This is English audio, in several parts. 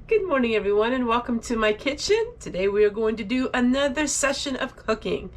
Good morning everyone and welcome to my kitchen. Today we are going to do another session of cooking.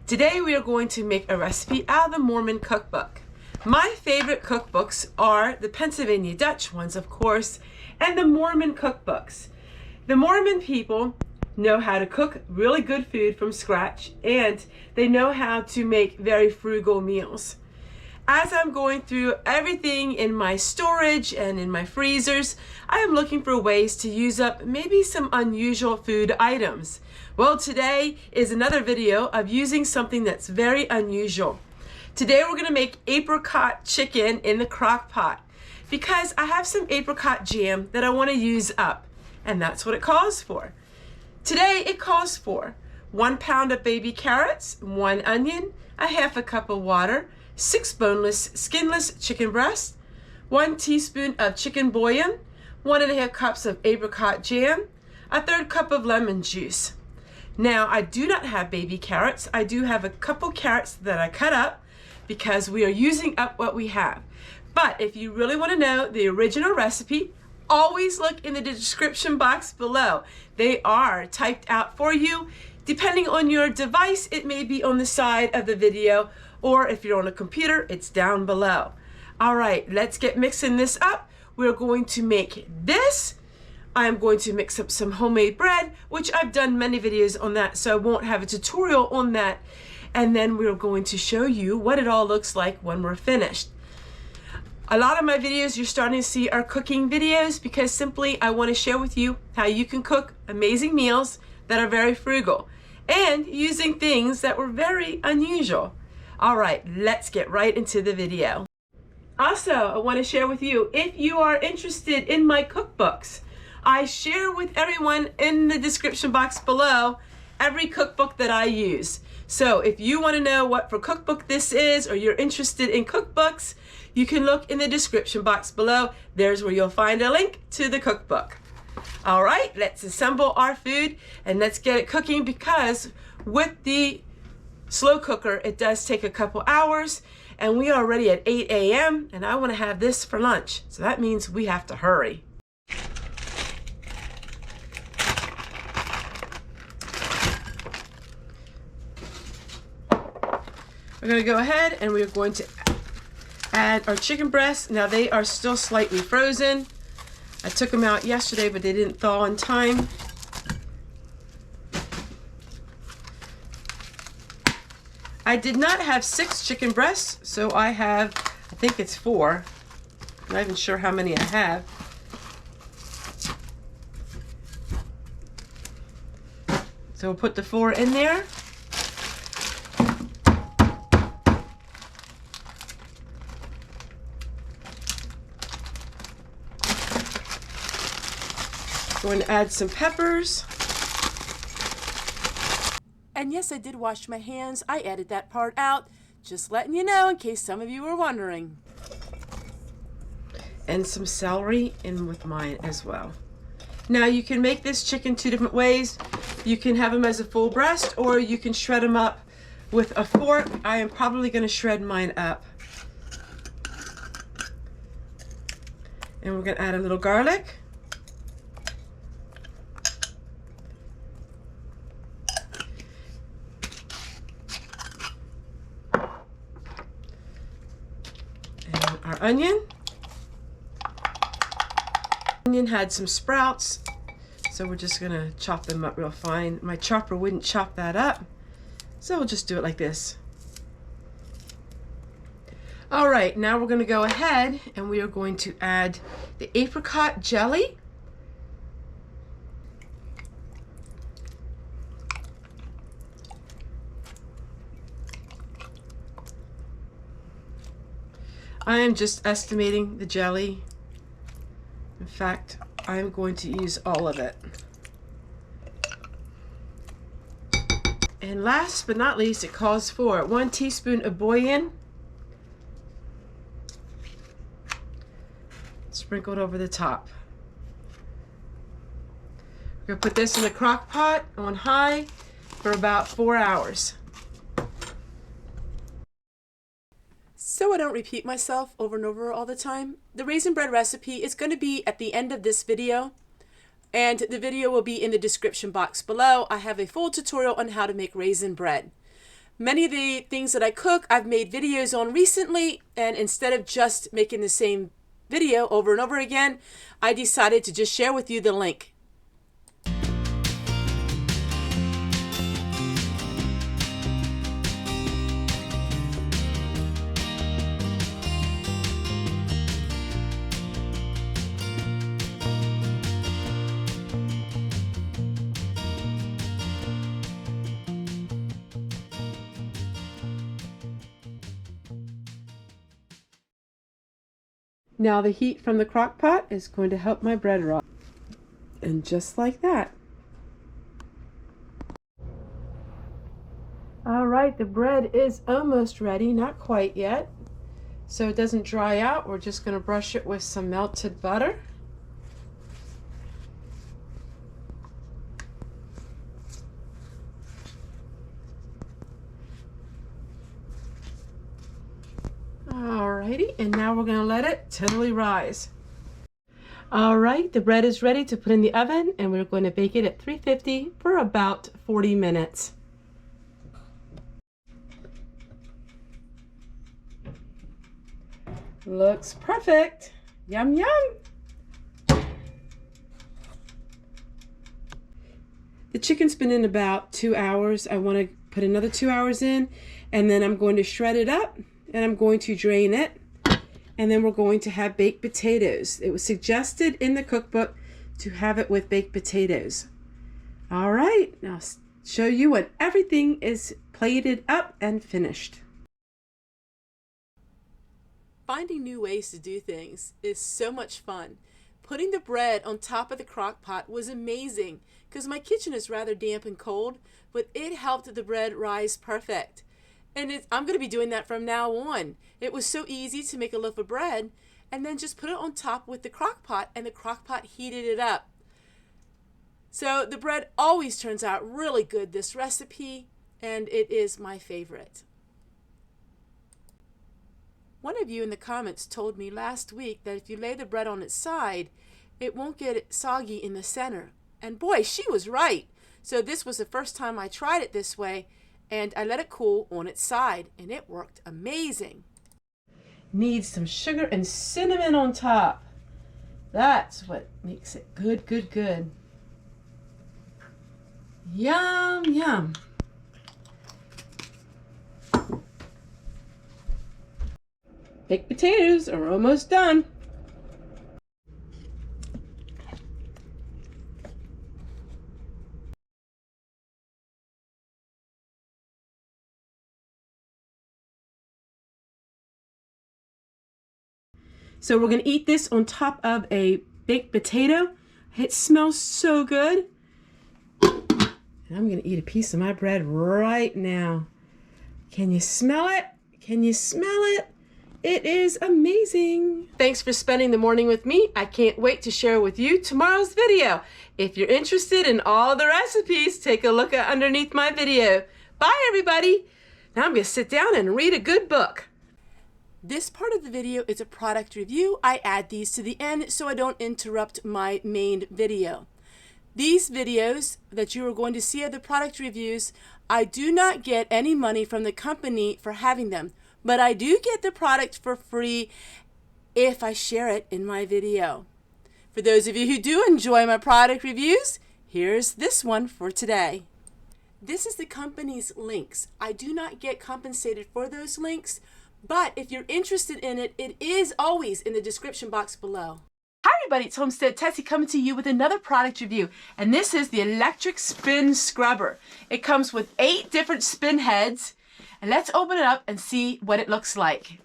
Today we are going to make a recipe out of the Mormon cookbook. My favorite cookbooks are the Pennsylvania Dutch ones, of course, and the Mormon cookbooks. The Mormon people know how to cook really good food from scratch, and they know how to make very frugal meals. As I'm going through everything in my storage and in my freezers, I am looking for ways to use up maybe some unusual food items. Well, today is another video of using something that's very unusual. Today we're going to make apricot chicken in the crock pot because I have some apricot jam that I want to use up, and that's what it calls for. Today it calls for 1 pound of baby carrots, 1 onion, a half a cup of water, 6 boneless, skinless chicken breasts, 1 teaspoon of chicken bouillon, 1½ cups of apricot jam, a 1/3 cup of lemon juice. Now, I do not have baby carrots. I do have a couple carrots that I cut up because we are using up what we have. But if you really want to know the original recipe, always look in the description box below. They are typed out for you. Depending on your device, it may be on the side of the video, or if you're on a computer, it's down below. All right, let's get mixing this up. We're going to make this. I'm going to mix up some homemade bread, which I've done many videos on that, so I won't have a tutorial on that. And then we're going to show you what it all looks like when we're finished. A lot of my videos you're starting to see are cooking videos because simply I want to share with you how you can cook amazing meals that are very frugal and using things that were very unusual. All right, let's get right into the video. Also, I want to share with you, if you are interested in my cookbooks, I share with everyone in the description box below every cookbook that I use. So if you want to know what for cookbook this is, or you're interested in cookbooks, you can look in the description box below. There's where you'll find a link to the cookbook. All right, let's assemble our food and let's get it cooking, because with the slow cooker, it does take a couple hours, and we are already at 8 a.m. and I want to have this for lunch. So that means we have to hurry. We're going to go ahead and we're going to add our chicken breasts. Now they are still slightly frozen. I took them out yesterday, but they didn't thaw in time. I did not have 6 chicken breasts, so I have, I think it's 4. I'm not even sure how many I have. So we'll put the 4 in there. Going to add some peppers. And yes, I did wash my hands. I added that part out. Just letting you know in case some of you were wondering. And some celery in with mine as well. Now you can make this chicken 2 different ways. You can have them as a full breast, or you can shred them up with a fork. I am probably going to shred mine up. And we're going to add a little garlic. Our onion. Onion had some sprouts, so we're just gonna chop them up real fine. My chopper wouldn't chop that up, so we'll just do it like this. All right, now we're gonna go ahead and we are going to add the apricot jelly. I am just estimating the jelly. In fact, I'm going to use all of it. And last but not least, it calls for 1 teaspoon of bouillon, sprinkled over the top. We're going to put this in the crock pot on high for about 4 hours. So I don't repeat myself over and over all the time, the raisin bread recipe is going to be at the end of this video. and the video will be in the description box below. I have a full tutorial on how to make raisin bread. Many of the things that I cook, I've made videos on recently, and instead of just making the same video over and over again, I decided to just share with you the link. Now the heat from the crock pot is going to help my bread rise. And just like that. All right, the bread is almost ready, not quite yet. So it doesn't dry out, we're just going to brush it with some melted butter. Alrighty, and now we're going to let it totally rise. Alright, the bread is ready to put in the oven, and we're going to bake it at 350 for about 40 minutes. Looks perfect. Yum yum. The chicken's been in about 2 hours. I want to put another 2 hours in, and then I'm going to shred it up. And I'm going to drain it, and then we're going to have baked potatoes. It was suggested in the cookbook to have it with baked potatoes. All right, now I'll show you when everything is plated up and finished. Finding new ways to do things is so much fun. Putting the bread on top of the crock pot was amazing because my kitchen is rather damp and cold, but it helped the bread rise perfect. And I'm going to be doing that from now on. It was so easy to make a loaf of bread and then just put it on top with the crock pot, and the crock pot heated it up. So the bread always turns out really good, this recipe, and it is my favorite. One of you in the comments told me last week that if you lay the bread on its side, it won't get soggy in the center. And boy, she was right. So this was the first time I tried it this way, and I let it cool on its side, and it worked amazing. Needs some sugar and cinnamon on top. That's what makes it good, good, good. Yum, yum. Baked potatoes are almost done. So we're going to eat this on top of a baked potato. It smells so good. And I'm going to eat a piece of my bread right now. Can you smell it? Can you smell it? It is amazing. Thanks for spending the morning with me. I can't wait to share with you tomorrow's video. If you're interested in all the recipes, take a look at underneath my video. Bye, everybody. Now I'm going to sit down and read a good book. This part of the video is a product review. I add these to the end so I don't interrupt my main video. These videos that you are going to see are the product reviews. I do not get any money from the company for having them, but I do get the product for free if I share it in my video. For those of you who do enjoy my product reviews, here's this one for today. This is the company's links. I do not get compensated for those links, but if you're interested in it, it is always in the description box below. Hi everybody, it's Homestead Tessie coming to you with another product review. And this is the electric spin scrubber. It comes with 8 different spin heads. And let's open it up and see what it looks like.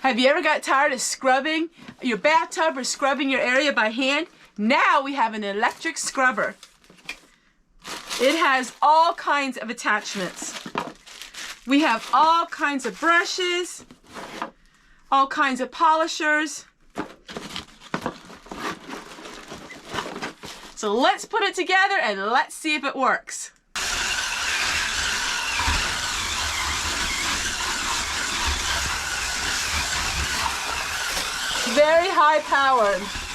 Have you ever got tired of scrubbing your bathtub or scrubbing your area by hand? Now we have an electric scrubber. It has all kinds of attachments. We have all kinds of brushes, all kinds of polishers. So let's put it together and let's see if it works. very high powered.